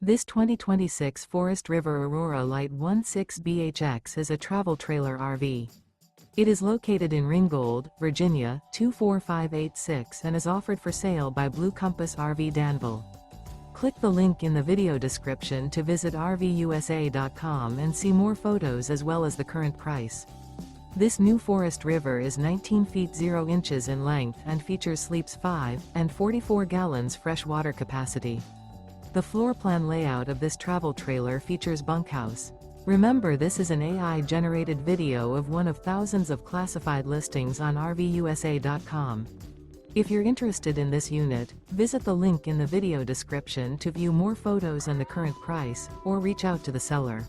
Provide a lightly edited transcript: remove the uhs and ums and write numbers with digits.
This 2026 Forest River Aurora Light 16BHX is a travel trailer RV. It is located in Ringgold, Virginia, 24586 and is offered for sale by Blue Compass RV Danville. Click the link in the video description to visit RVUSA.com and see more photos as well as the current price. This new Forest River is 19 feet 0 inches in length and features sleeps 5 and 44 gallons fresh water capacity. The floor plan layout of this travel trailer features bunkhouse. Remember, this is an AI-generated video of one of thousands of classified listings on RVUSA.com. If you're interested in this unit, visit the link in the video description to view more photos and the current price, or reach out to the seller.